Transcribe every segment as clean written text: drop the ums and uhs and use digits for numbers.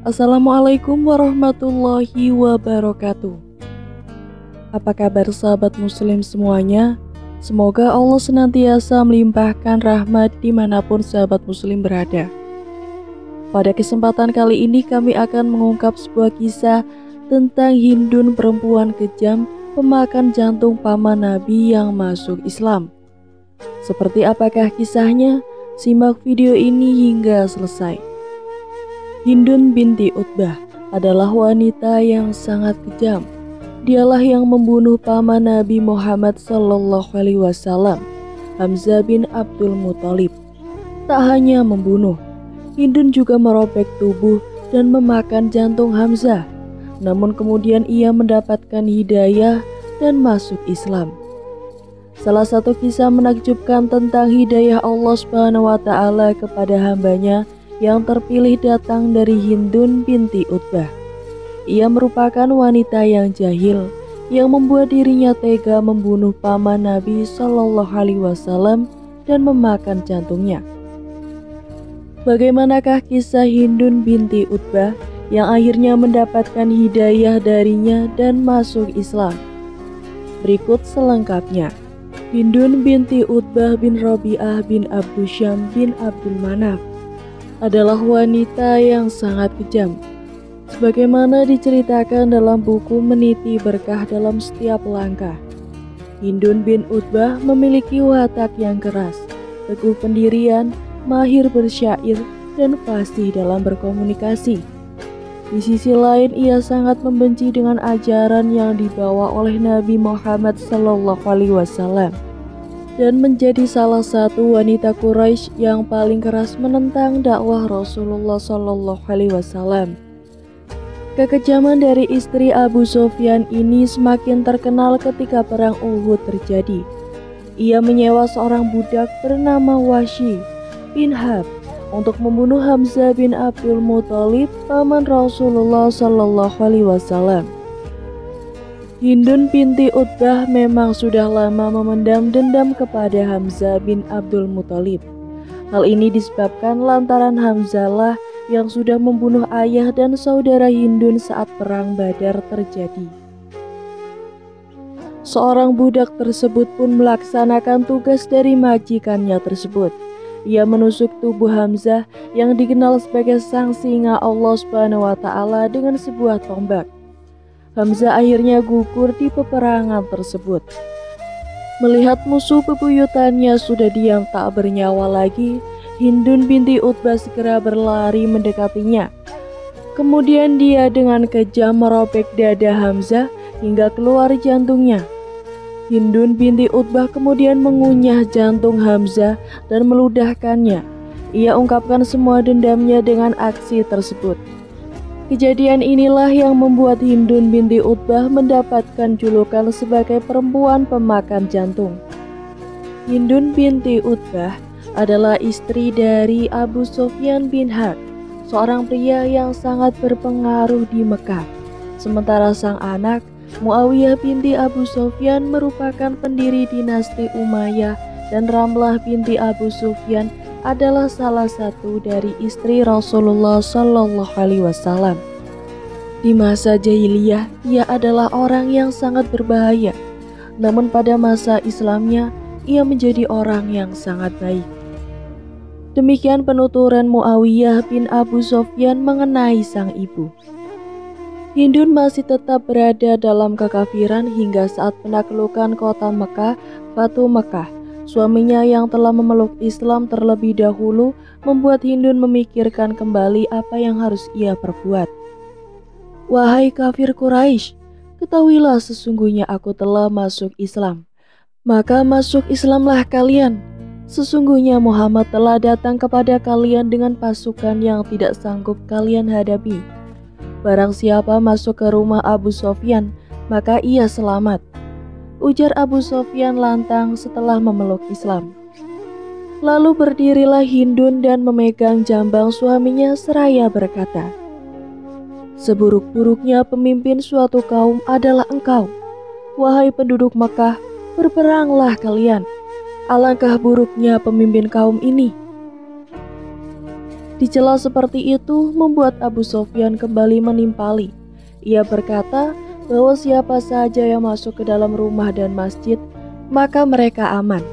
Assalamualaikum warahmatullahi wabarakatuh. Apa kabar sahabat muslim semuanya? Semoga Allah senantiasa melimpahkan rahmat dimanapun sahabat muslim berada. Pada kesempatan kali ini kami akan mengungkap sebuah kisah tentang Hindun, perempuan kejam pemakan jantung paman Nabi yang masuk Islam. Seperti apakah kisahnya? Simak video ini hingga selesai. Hindun binti Utbah adalah wanita yang sangat kejam. Dialah yang membunuh paman Nabi Muhammad SAW, Hamzah bin Abdul Muthalib. Tak hanya membunuh, Hindun juga merobek tubuh dan memakan jantung Hamzah. Namun kemudian ia mendapatkan hidayah dan masuk Islam. Salah satu kisah menakjubkan tentang hidayah Allah SWT kepada hambanya yang terpilih datang dari Hindun binti Utbah. Ia merupakan wanita yang jahil yang membuat dirinya tega membunuh paman Nabi SAW dan memakan jantungnya. Bagaimanakah kisah Hindun binti Utbah yang akhirnya mendapatkan hidayah darinya dan masuk Islam? Berikut selengkapnya. Hindun binti Utbah bin Rabi'ah bin Abdusyam bin Abdul Manaf adalah wanita yang sangat kejam. Sebagaimana diceritakan dalam buku Meniti Berkah dalam Setiap Langkah, Hindun bin Utbah memiliki watak yang keras, teguh pendirian, mahir bersyair, dan fasih dalam berkomunikasi. Di sisi lain, ia sangat membenci dengan ajaran yang dibawa oleh Nabi Muhammad SAW dan menjadi salah satu wanita Quraisy yang paling keras menentang dakwah Rasulullah SAW. Kekejaman dari istri Abu Sufyan ini semakin terkenal ketika perang Uhud terjadi. Ia menyewa seorang budak bernama Wahsy bin Harb untuk membunuh Hamzah bin Abdul Muthalib, paman Rasulullah SAW. Hindun binti Utbah memang sudah lama memendam dendam kepada Hamzah bin Abdul Muthalib. Hal ini disebabkan lantaran Hamzah lah yang sudah membunuh ayah dan saudara Hindun saat perang Badar terjadi. Seorang budak tersebut pun melaksanakan tugas dari majikannya tersebut. Ia menusuk tubuh Hamzah yang dikenal sebagai sang singa Allah SWT dengan sebuah tombak. Hamzah akhirnya gugur di peperangan tersebut. Melihat musuh bebuyutannya sudah diam tak bernyawa lagi, Hindun binti Utbah segera berlari mendekatinya. Kemudian dia dengan kejam merobek dada Hamzah hingga keluar jantungnya. Hindun binti Utbah kemudian mengunyah jantung Hamzah dan meludahkannya. Ia ungkapkan semua dendamnya dengan aksi tersebut. Kejadian inilah yang membuat Hindun binti Utbah mendapatkan julukan sebagai perempuan pemakan jantung. Hindun binti Utbah adalah istri dari Abu Sufyan bin Harb, seorang pria yang sangat berpengaruh di Mekah. Sementara sang anak Muawiyah binti Abu Sufyan merupakan pendiri dinasti Umayyah dan Ramlah binti Abu Sufyan adalah salah satu dari istri Rasulullah SAW. Di masa jahiliyah, ia adalah orang yang sangat berbahaya. Namun pada masa Islamnya, ia menjadi orang yang sangat baik. Demikian penuturan Muawiyah bin Abu Sufyan mengenai sang ibu. Hindun masih tetap berada dalam kekafiran hingga saat penaklukan kota Mekah, Fatu Mekah. Suaminya yang telah memeluk Islam terlebih dahulu membuat Hindun memikirkan kembali apa yang harus ia perbuat. Wahai kafir Quraisy, ketahuilah sesungguhnya aku telah masuk Islam. Maka masuk Islamlah kalian. Sesungguhnya Muhammad telah datang kepada kalian dengan pasukan yang tidak sanggup kalian hadapi. Barang siapa masuk ke rumah Abu Sufyan, maka ia selamat. Ujar Abu Sufyan lantang setelah memeluk Islam. Lalu berdirilah Hindun dan memegang jambang suaminya seraya berkata, "Seburuk-buruknya pemimpin suatu kaum adalah engkau. Wahai penduduk Mekah, berperanglah kalian. Alangkah buruknya pemimpin kaum ini." Dicela seperti itu membuat Abu Sofyan kembali menimpali. Ia berkata bahwa siapa saja yang masuk ke dalam rumah dan masjid, maka mereka aman.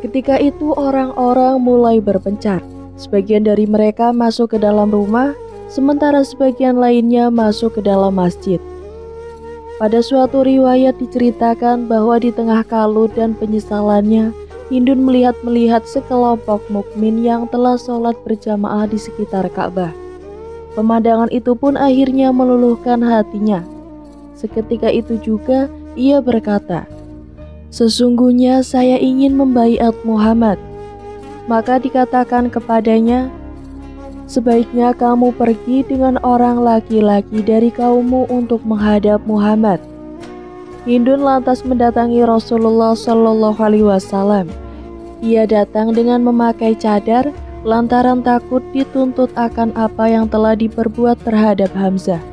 Ketika itu orang-orang mulai berpencar. Sebagian dari mereka masuk ke dalam rumah, sementara sebagian lainnya masuk ke dalam masjid. Pada suatu riwayat diceritakan bahwa di tengah kalut dan penyesalannya, Hindun melihat sekelompok mukmin yang telah sholat berjamaah di sekitar Ka'bah. Pemandangan itu pun akhirnya meluluhkan hatinya. Seketika itu juga ia berkata, "Sesungguhnya saya ingin membaiat Muhammad." Maka dikatakan kepadanya, "Sebaiknya kamu pergi dengan orang laki-laki dari kaummu untuk menghadap Muhammad." Hindun lantas mendatangi Rasulullah Shallallahu Alaihi Wasallam. Ia datang dengan memakai cadar lantaran takut dituntut akan apa yang telah diperbuat terhadap Hamzah.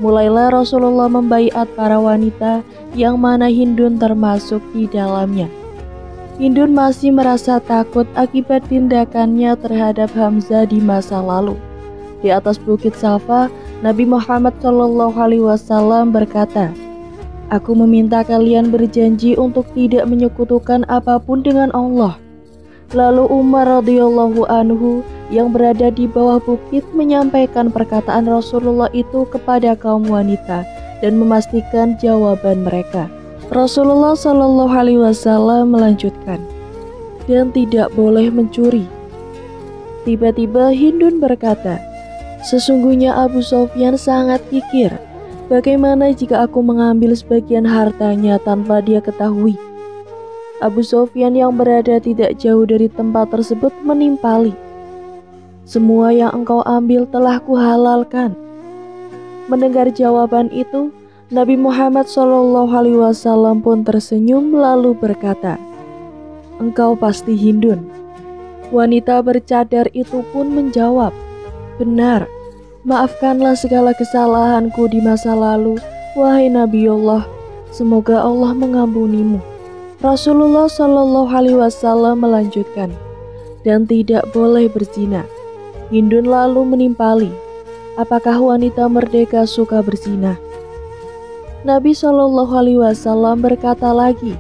Mulailah Rasulullah membaiat para wanita yang mana Hindun termasuk di dalamnya. Hindun masih merasa takut akibat tindakannya terhadap Hamzah di masa lalu. Di atas bukit Safa, Nabi Muhammad SAW berkata, "Aku meminta kalian berjanji untuk tidak menyekutukan apapun dengan Allah." Lalu Umar radhiyallahu anhu yang berada di bawah bukit menyampaikan perkataan Rasulullah itu kepada kaum wanita dan memastikan jawaban mereka. Rasulullah Shallallahu Alaihi Wasallam melanjutkan, "Dan tidak boleh mencuri." Tiba-tiba Hindun berkata, "Sesungguhnya Abu Sofyan sangat kikir. Bagaimana jika aku mengambil sebagian hartanya tanpa dia ketahui?" Abu Sofyan yang berada tidak jauh dari tempat tersebut menimpali, "Semua yang engkau ambil telah kuhalalkan." Mendengar jawaban itu, Nabi Muhammad SAW pun tersenyum lalu berkata, "Engkau pasti Hindun." Wanita bercadar itu pun menjawab, "Benar, maafkanlah segala kesalahanku di masa lalu, wahai Nabiullah, semoga Allah mengampunimu." Rasulullah SAW melanjutkan, "Dan tidak boleh berzina." Hindun lalu menimpali, "Apakah wanita merdeka suka berzina?" Nabi SAW berkata lagi,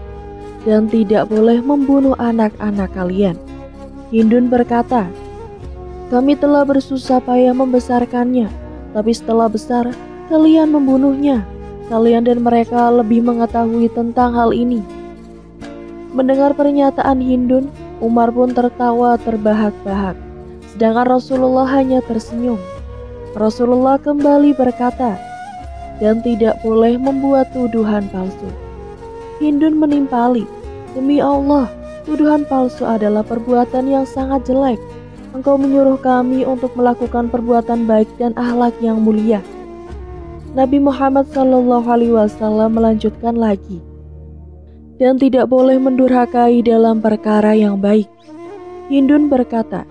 "Dan tidak boleh membunuh anak-anak kalian." Hindun berkata, "Kami telah bersusah payah membesarkannya, tapi setelah besar kalian membunuhnya. Kalian dan mereka lebih mengetahui tentang hal ini." Mendengar pernyataan Hindun, Umar pun tertawa terbahak-bahak, sedangkan Rasulullah hanya tersenyum. Rasulullah kembali berkata, "Dan tidak boleh membuat tuduhan palsu." Hindun menimpali, "Demi Allah, tuduhan palsu adalah perbuatan yang sangat jelek. Engkau menyuruh kami untuk melakukan perbuatan baik dan akhlak yang mulia." Nabi Muhammad SAW melanjutkan lagi, "Dan tidak boleh mendurhakai dalam perkara yang baik." Hindun berkata,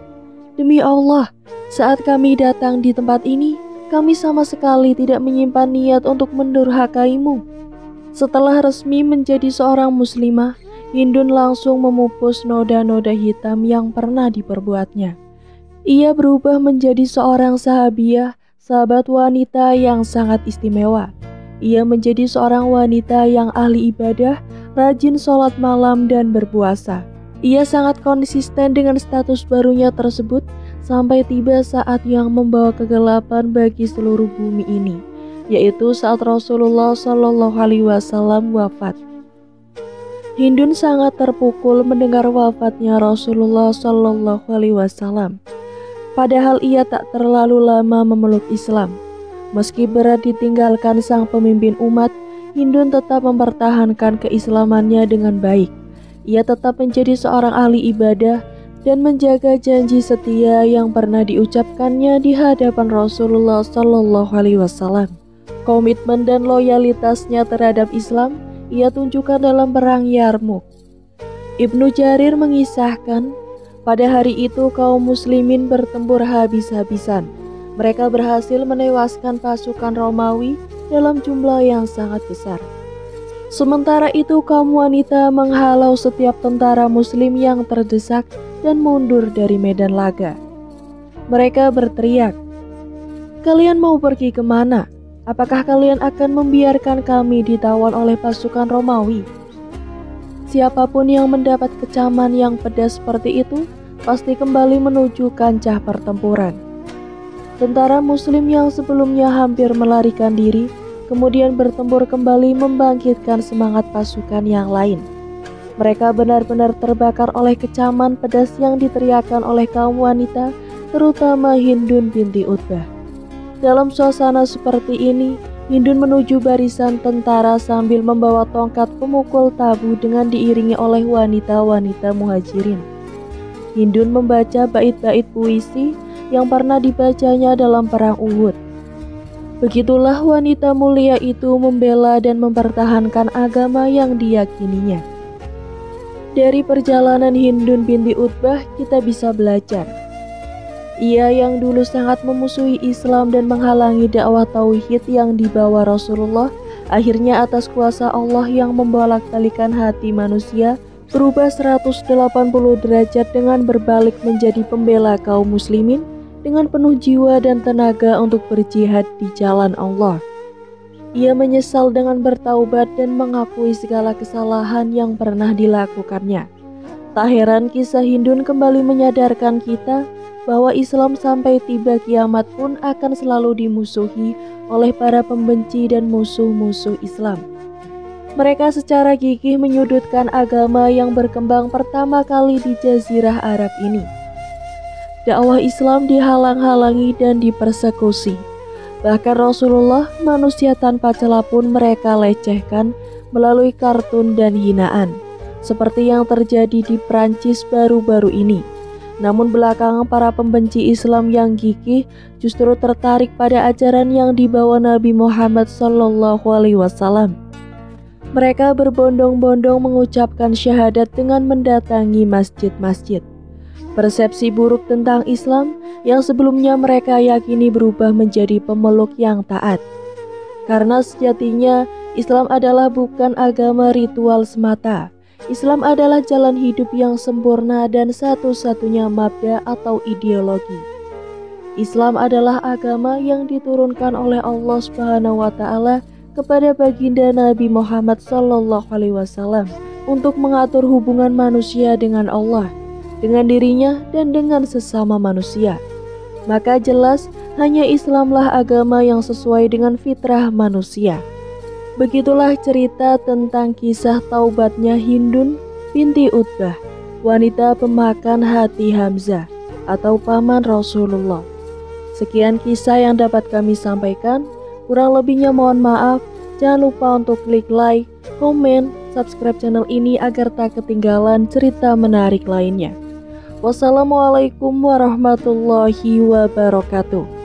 "Demi Allah, saat kami datang di tempat ini, kami sama sekali tidak menyimpan niat untuk mendurhakaimu." Setelah resmi menjadi seorang muslimah, Hindun langsung memupus noda-noda hitam yang pernah diperbuatnya. Ia berubah menjadi seorang sahabiah, sahabat wanita yang sangat istimewa. Ia menjadi seorang wanita yang ahli ibadah, rajin sholat malam dan berpuasa. Ia sangat konsisten dengan status barunya tersebut sampai tiba saat yang membawa kegelapan bagi seluruh bumi ini, yaitu saat Rasulullah SAW wafat. Hindun sangat terpukul mendengar wafatnya Rasulullah SAW. Padahal ia tak terlalu lama memeluk Islam. Meski berat ditinggalkan sang pemimpin umat, Hindun tetap mempertahankan keislamannya dengan baik. Ia tetap menjadi seorang ahli ibadah dan menjaga janji setia yang pernah diucapkannya di hadapan Rasulullah SAW. Komitmen dan loyalitasnya terhadap Islam ia tunjukkan dalam perang Yarmuk. Ibnu Jarir mengisahkan, pada hari itu kaum muslimin bertempur habis-habisan. Mereka berhasil menewaskan pasukan Romawi dalam jumlah yang sangat besar. Sementara itu kaum wanita menghalau setiap tentara muslim yang terdesak dan mundur dari medan laga. Mereka berteriak, "Kalian mau pergi kemana? Apakah kalian akan membiarkan kami ditawan oleh pasukan Romawi?" Siapapun yang mendapat kecaman yang pedas seperti itu pasti kembali menuju kancah pertempuran. Tentara Muslim yang sebelumnya hampir melarikan diri, kemudian bertempur kembali membangkitkan semangat pasukan yang lain. Mereka benar-benar terbakar oleh kecaman pedas yang diteriakkan oleh kaum wanita, terutama Hindun binti Utbah. Dalam suasana seperti ini, Hindun menuju barisan tentara sambil membawa tongkat pemukul tabu dengan diiringi oleh wanita-wanita muhajirin. Hindun membaca bait-bait puisi yang pernah dibacanya dalam perang Uhud. Begitulah wanita mulia itu membela dan mempertahankan agama yang diyakininya. Dari perjalanan Hindun binti Utbah kita bisa belajar. Ia yang dulu sangat memusuhi Islam dan menghalangi dakwah tauhid yang dibawa Rasulullah, akhirnya atas kuasa Allah yang membolak-balikan hati manusia, berubah 180 derajat dengan berbalik menjadi pembela kaum muslimin dengan penuh jiwa dan tenaga untuk berjihad di jalan Allah. Ia menyesal dengan bertaubat dan mengakui segala kesalahan yang pernah dilakukannya. Tak heran kisah Hindun kembali menyadarkan kita bahwa Islam sampai tiba kiamat pun akan selalu dimusuhi oleh para pembenci dan musuh-musuh Islam. Mereka secara gigih menyudutkan agama yang berkembang pertama kali di Jazirah Arab ini. Dakwah Islam dihalang-halangi dan dipersekusi. Bahkan Rasulullah, manusia tanpa celah pun mereka lecehkan melalui kartun dan hinaan, seperti yang terjadi di Prancis baru-baru ini. Namun belakangan para pembenci Islam yang gigih justru tertarik pada ajaran yang dibawa Nabi Muhammad SAW. Mereka berbondong-bondong mengucapkan syahadat dengan mendatangi masjid-masjid. Persepsi buruk tentang Islam yang sebelumnya mereka yakini berubah menjadi pemeluk yang taat. Karena sejatinya Islam adalah bukan agama ritual semata. Islam adalah jalan hidup yang sempurna dan satu-satunya mabda atau ideologi. Islam adalah agama yang diturunkan oleh Allah Subhanahu wa taala kepada baginda Nabi Muhammad SAW untuk mengatur hubungan manusia dengan Allah, dengan dirinya dan dengan sesama manusia. Maka jelas hanya Islamlah agama yang sesuai dengan fitrah manusia. Begitulah cerita tentang kisah taubatnya Hindun binti Utbah, wanita pemakan hati Hamzah atau paman Rasulullah. Sekian kisah yang dapat kami sampaikan. Kurang lebihnya mohon maaf. Jangan lupa untuk klik like, komen, subscribe channel ini agar tak ketinggalan cerita menarik lainnya. Wassalamualaikum warahmatullahi wabarakatuh.